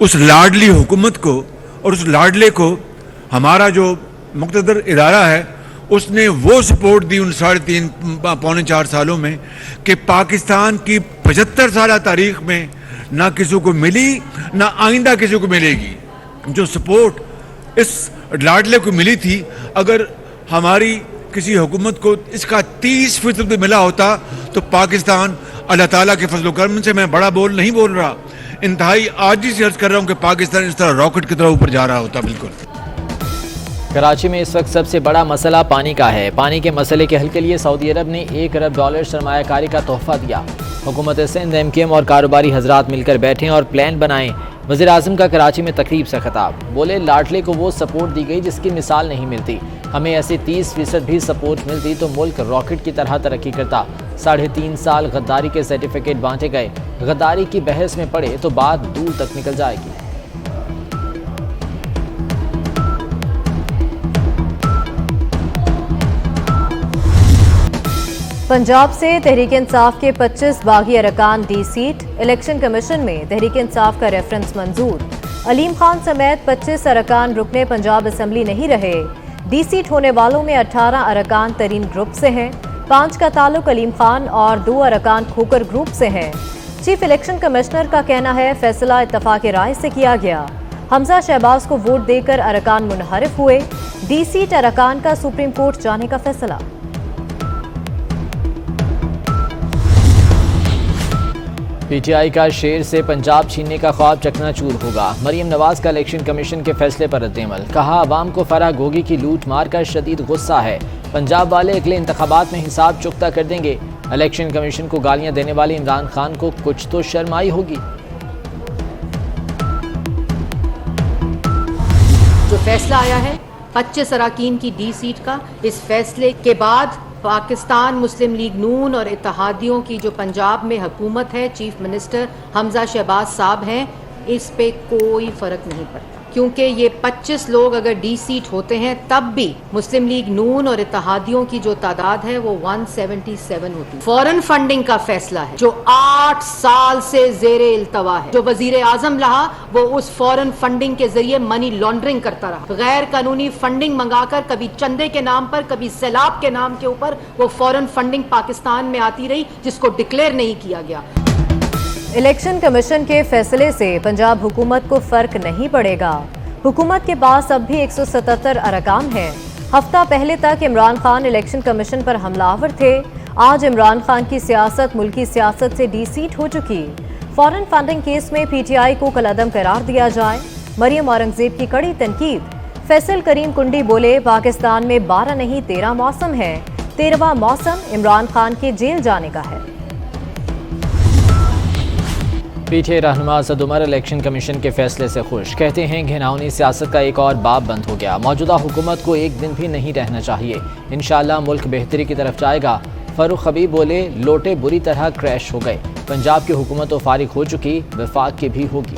उस लाडली हुकूमत को और उस लाडले को हमारा जो मुक़्तदर इदारा है उसने वो सपोर्ट दी उन 3.5-4 सालों में कि पाकिस्तान की 75 साल तारीख में ना किसी को मिली ना आइंदा किसी को मिलेगी। जो सपोर्ट इस लाडले को मिली थी, अगर हमारी किसी हुकूमत को इसका 30% भी मिला होता तो पाकिस्तान अल्लाह ताला के फजल करम से, मैं बड़ा नहीं बोल रहा, इंतहाई आजी से अर्ज कर रहा हूं कि पाकिस्तान इस तरह रॉकेट की तरह ऊपर जा रहा होता। बिल्कुल। कराची में इस वक्त सबसे बड़ा मसला पानी का है। पानी के मसले के हल के लिए सऊदी अरब ने $1 अरब सरमायाकारी का तोहफा दिया। हुकूमत सिंध, MKM और कारोबारी हजरात मिलकर बैठें और प्लान बनाएं। वज़ीर आज़म का कराची में तकरीब से खिताब, बोले लाडले को वो सपोर्ट दी गई जिसकी मिसाल नहीं मिलती। हमें ऐसे 30% भी सपोर्ट मिलती तो मुल्क रॉकेट की तरह तरक्की करता। 3.5 साल गद्दारी के सर्टिफिकेट बांटे गए। गद्दारी की बहस में पड़े तो बात दूर तक निकल जाएगी। पंजाब से तहरीक इंसाफ के 25 बागी अरकान डी सीट। इलेक्शन कमीशन में तहरीक इंसाफ का रेफरेंस मंजूर। अलीम खान समेत 25 अरकान रुकने पंजाब असम्बली नहीं रहे। डी सीट होने वालों में 18 अरकान तरीन ग्रुप से हैं। 5 का ताल्लुक अलीम खान और 2 अरकान खोकर ग्रुप से हैं। चीफ इलेक्शन कमिश्नर का कहना है फैसला इत्तफाक राय से किया गया। हमजा शहबाज को वोट देकर अरकान मुनहरिफ हुए। डी सीट अरकान का सुप्रीम कोर्ट जाने का फैसला। PTI का शेर से पंजाब छीनने का ख्वाब चकनाचूर होगा। मरीम नवाज का इलेक्शन कमीशन के फैसले पर रद्द-ए-अमल, कहा अवाम को फराह गोगी की लूट मार का शदीद गुस्सा है। पंजाब वाले अगले इंतखाबात में हिसाब चुकता कर देंगे। इलेक्शन कमीशन को गालियां देने वाले इमरान खान को कुछ तो शर्म आई होगी। जो फैसला आया है 25 अरकान की डी सीट का, इस फैसले के बाद पाकिस्तान मुस्लिम लीग नून और इत्तेहादियों की जो पंजाब में हुकूमत है, चीफ मिनिस्टर हमजा शहबाज साहब हैं, इस पे कोई फर्क नहीं पड़ता, क्योंकि ये 25 लोग अगर डी सीट होते हैं तब भी मुस्लिम लीग नून और इत्तेहादियों की जो तादाद है वो 177 होती है। फॉरेन फंडिंग का फैसला है जो 8 साल से जेरे इल्तवा है। जो वजीर आजम रहा वो उस फॉरेन फंडिंग के जरिए मनी लॉन्ड्रिंग करता रहा। गैर कानूनी फंडिंग मंगाकर, कभी चंदे के नाम पर, कभी सैलाब के नाम के ऊपर वो फॉरेन फंडिंग पाकिस्तान में आती रही, जिसको डिक्लेयर नहीं किया गया। इलेक्शन कमीशन के फैसले से पंजाब हुकूमत को फर्क नहीं पड़ेगा। हुकूमत के पास अब भी 177 अरकान हैं। हफ्ता पहले तक इमरान खान इलेक्शन कमीशन पर हमलावर थे। आज इमरान खान की सियासत मुल्की सियासत से डी सीट हो चुकी। फॉरेन फंडिंग केस में PTI को कलअदम करार दिया जाए। मरियम औरंगजेब की कड़ी तनकीद। फैसल करीम कुंडी बोले पाकिस्तान में 12 नहीं 13 मौसम है। 13वां मौसम इमरान खान के जेल जाने का है। PTI रहनुमा असद उमर इलेक्शन कमीशन के फैसले से खुश, कहते हैं घिनौनी सियासत का एक और बाब बंद हो गया। मौजूदा हुकूमत को एक दिन भी नहीं रहना चाहिए। इंशाअल्लाह मुल्क बेहतरी की तरफ जाएगा। फरूख हबीब बोले लोटे बुरी तरह क्रैश हो गए। पंजाब की हुकूमत तो फारिग हो चुकी, वफाक की भी होगी।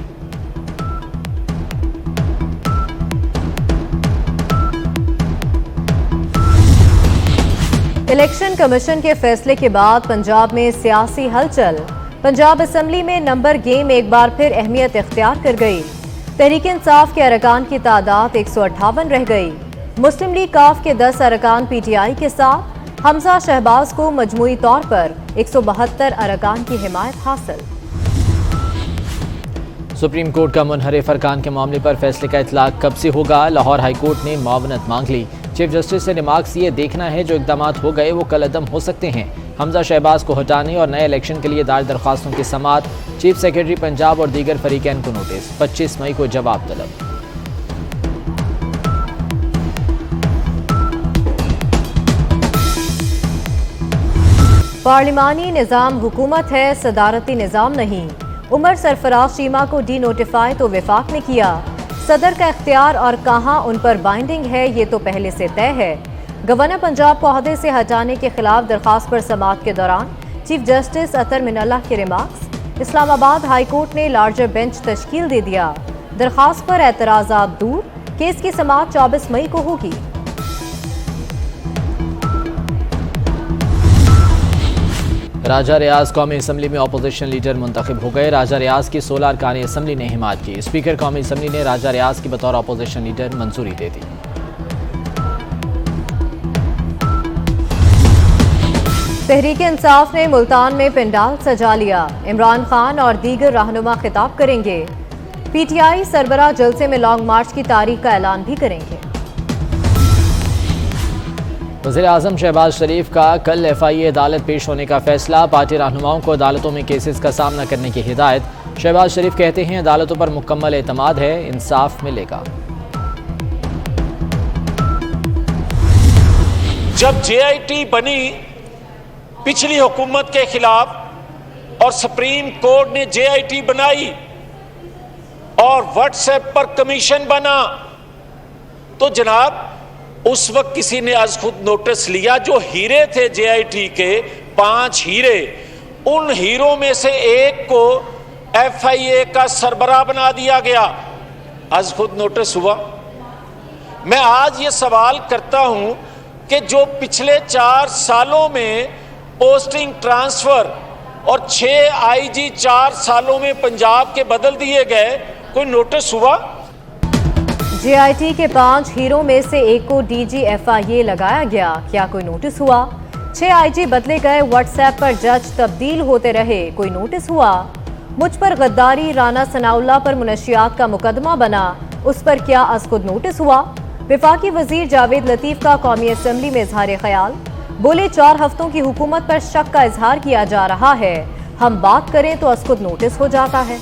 इलेक्शन कमीशन के फैसले के बाद पंजाब में सियासी हलचल। पंजाब असम्बली में नंबर गेम एक बार फिर अहमियत इख्तियार कर गई। तहरीक इंसाफ के अरकान की तादाद 158 रह गई। मुस्लिम लीग काफ के 10 अरकान PTI के साथ। हमजा शहबाज को मजमूई तौर पर 172 अरकान की हिमायत हासिल। सुप्रीम कोर्ट का मुनहरिफ अरकान के मामले पर फैसले का इतलाक कब से होगा? लाहौर हाई कोर्ट ने मुआवनत मांग ली। चीफ जस्टिस से रिमार्क्स ये देखना है जो इकदाम हो गए वो कलअदम हो सकते हैं। हमजा शहबाज को हटाने और नए इलेक्शन के लिए दायर दरख्वास्तों की समाअत। चीफ सेक्रेटरी पंजाब और दीगर फरीकैन को नोटिस। 25 मई को जवाब तलब। पार्लिमानी निज़ाम हुकूमत है, सदारती निज़ाम नहीं। उमर सरफराज चीमा को डी नोटिफाई तो वफाक ने किया। सदर का इख्तियार और कहाँ उन पर बाइंडिंग है ये तो पहले से तय है। गवर्नर पंजाब को ओहदे से हटाने के खिलाफ दरखास्त पर समाअत के दौरान चीफ जस्टिस अतर मिनल्लाह के रिमार्क्स। इस्लामाबाद हाई कोर्ट ने लार्जर बेंच तश्कील दे दिया। दरखास्त पर एतराज़ात दूर। केस की समाअत 24 मई को होगी। राजा रियाज कौमी असम्बली में अपोजिशन लीडर मुंतखब हो गए। राजा रियाज की 16 अरकान असम्बली ने हिमायत की। स्पीकर कौमी असम्बली ने राजा रियाज की बतौर अपोजिशन लीडर मंजूरी दे दी। तहरीक इंसाफ ने मुल्तान में पंडाल सजा लिया। इमरान खान और दीगर रहनुमा खिताब करेंगे। पीटीआई सरबराह जलसे में लॉन्ग मार्च की तारीख का ऐलान भी करेंगे। वज़ीर आज़म शहबाज शरीफ का कल FIA अदालत पेश होने का फैसला। पार्टी रहनुमाओं को अदालतों में केसेस का सामना करने की हिदायत। शहबाज शरीफ कहते हैं अदालतों पर मुकम्मल एतमाद है, इंसाफ मिलेगा। जब JIT बनी पिछली हुकूमत के खिलाफ और सुप्रीम कोर्ट ने JIT बनाई और व्हाट्सएप पर कमीशन बना, तो जनाब उस वक्त किसी ने आज खुद नोटिस लिया जो हीरे थे JIT के 5 हीरे, उन हीरों में से एक को FIA का सरबराह बना दिया गया। आज खुद नोटिस हुआ। मैं आज ये सवाल करता हूं कि जो पिछले 4 सालों में पोस्टिंग ट्रांसफर और 6 IG 4 सालों में पंजाब के बदल दिए गए, कोई नोटिस हुआ? JIT के 5 हीरो में से एक को DG FIA लगाया गया, क्या कोई नोटिस हुआ? 6 IG बदले गए, व्हाट्सएप पर जज तब्दील होते रहे, कोई नोटिस हुआ? मुझ पर गद्दारी, राना सनाउल्लाह पर मुनशियात का मुकदमा बना, उस पर क्या आज खुद नोटिस हुआ? वफाकी वजीर जावेद लतीफ का कौमी असम्बली में इजहार ख्याल। बोले 4 हफ्तों की हुकूमत पर शक का इजहार किया जा रहा है, हम बात करें तो आज खुद नोटिस हो जाता है।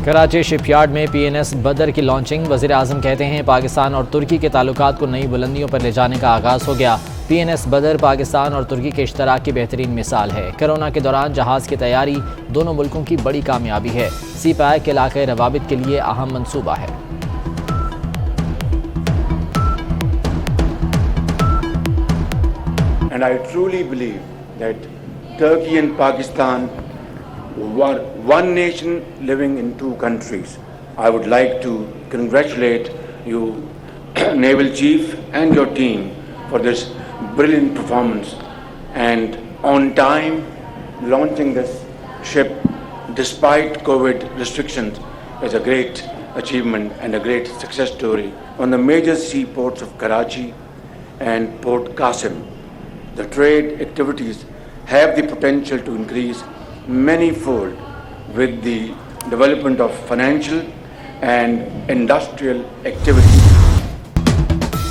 कराची शिपयार्ड में PNS बदर की लॉन्चिंग। वज़ीर आज़म कहते हैं पाकिस्तान और तुर्की के ताल्लुकात को नई बुलंदियों पर ले जाने का आगाज़ हो गया। PNS बदर पाकिस्तान और तुर्की के इश्तराक की बेहतरीन मिसाल है। कोरोना के दौरान जहाज़ की तैयारी दोनों मुल्कों की बड़ी कामयाबी है। CPAC के इलाक़ाई रवाबित के लिए अहम मंसूबा है। And I truly believe that Turkey and Pakistan were one nation living in 2 countries. I would like to congratulate you, Naval Chief, and your team for this brilliant performance and on time launching this ship despite COVID restrictions is a great achievement and a great success story. On the major seaports of Karachi and Port Qasim, the trade activities have the potential to increase many-fold with the development of financial and industrial activities.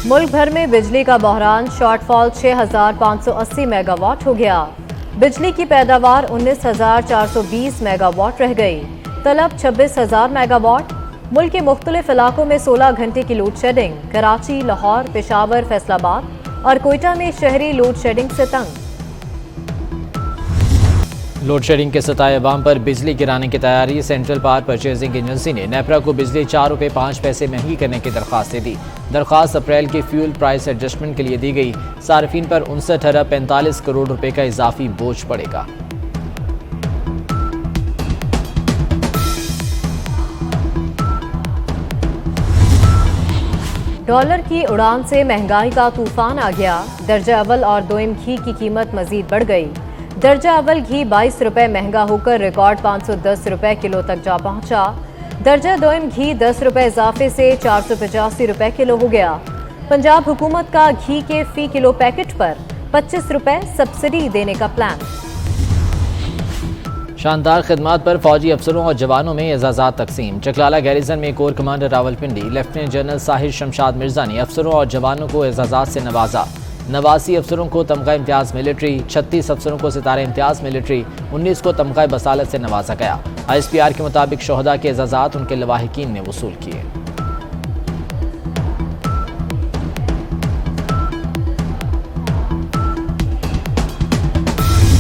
मुल्क भर में बिजली का बहरान, shortfall 6,580 megawatt हो गया। बिजली की पैदावार 19,420 मेगावाट रह गई। तलब 26,000 मेगावाट। मुल्क के मुख्तलिफ इलाकों में 16 घंटे की लोड शेडिंग। कराची, लाहौर, पेशावर, फैसलाबाद और कोयटा में शहरी लोड शेडिंग से तंग। लोड शेडिंग के सताए अवाम पर बिजली गिराने की तैयारी। सेंट्रल पावर परचेजिंग एजेंसी ने नेपरा को बिजली 4 रुपये 5 पैसे महंगी करने की दरख्वास्त दे दी। दरख्वास्त अप्रैल के फ्यूल प्राइस एडजस्टमेंट के लिए दी गई। सार्फिन पर 59 अरब 45 करोड़ रुपए का इजाफी बोझ पड़ेगा। डॉलर की उड़ान से महंगाई का तूफान आ गया। दर्जा अव्वल और दोइम घी की कीमत मजीद बढ़ गई। दर्जा अव्वल घी 22 रुपये महंगा होकर रिकॉर्ड 510 रुपये किलो तक जा पहुंचा। दर्जा दोइम घी 10 रुपये इजाफे से 485 रुपये किलो हो गया। पंजाब हुकूमत का घी के फी किलो पैकेट पर 25 रुपये सब्सिडी देने का प्लान। शानदार खिदमात पर फौजी अफसरों और जवानों में एजाज़ात तकसीम। चकलाला गैरिजन में core commander Rawalpindi lieutenant general Sahir Shamshad Mirza ने अफसरों और जवानों को एजाज़ात से नवाजा। 89 अफसरों को तमगा इम्तियाज़ मिलिट्री, 36 अफसरों को सितारे इम्तियाज़ मिलिट्री, 19 को तमगा बसालत से नवाजा गया। ISPR के मुताबिक शोहदा के एजाज़ात उनके लवाहिकीन ने वसूल किए।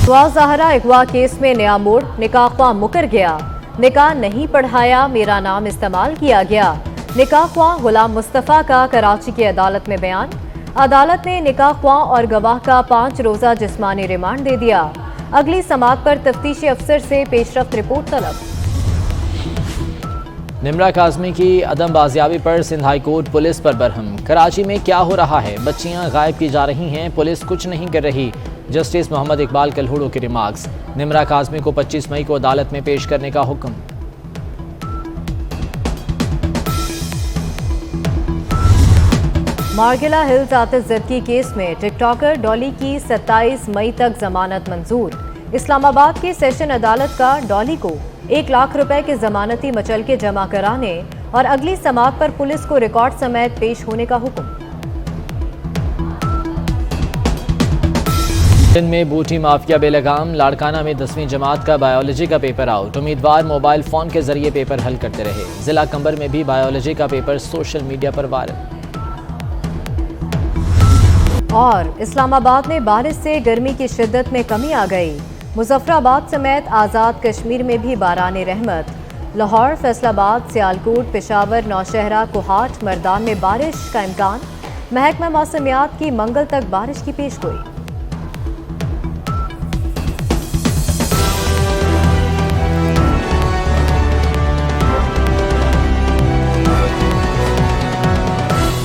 ज़हरा अगवा केस में नया मोड़, निकाह मुकर गया। निकाह नहीं पढ़ाया, मेरा नाम इस्तेमाल किया गया। निकाह गुलाम मुस्तफ़ा का कराची की अदालत में बयान। अदालत ने निकाह और गवाह का 5 रोज़ा जिस्मानी रिमांड दे दिया। अगली समाअत पर तफ्तीशी अफसर से पेशरफ्त रिपोर्ट तलब। निम्रा काज़मी की अदम बाजियाबी पर सिंध हाई कोर्ट पुलिस पर बरहम। कराची में क्या हो रहा है, बच्चियां गायब की जा रही हैं, पुलिस कुछ नहीं कर रही। जस्टिस मोहम्मद इकबाल कल्हूड़ो के रिमार्क्स। निम्रा काज़मी को 25 मई को अदालत में पेश करने का हुक्म। मार्गिला हिल्स आतिशज़दगी केस में टिकटॉकर डॉली की 27 मई तक जमानत मंजूर। इस्लामाबाद की सेशन अदालत का डॉली को 1 लाख रुपए के जमानती मचलके जमा कराने और अगली समाअत पर पुलिस को रिकॉर्ड समेत पेश होने का हुक्म। सिंध में बूटी माफिया बेलगाम। लाड़काना में 10वीं जमात का बायोलॉजी का पेपर आउट। उम्मीदवार मोबाइल फोन के जरिए पेपर हल करते रहे। जिला कंबर में भी बायोलॉजी का पेपर सोशल मीडिया पर वायरल। और इस्लामाबाद में बारिश से गर्मी की शिद्दत में कमी आ गई। मुजफ्फराबाद समेत आज़ाद कश्मीर में भी बाराने रहमत। लाहौर, फैसलाबाद, सियालकोट, पेशावर, नौशहरा, कोहाट, मर्दान में बारिश का इम्कान। महकमा मौसमियात की मंगल तक बारिश की पेशगोई।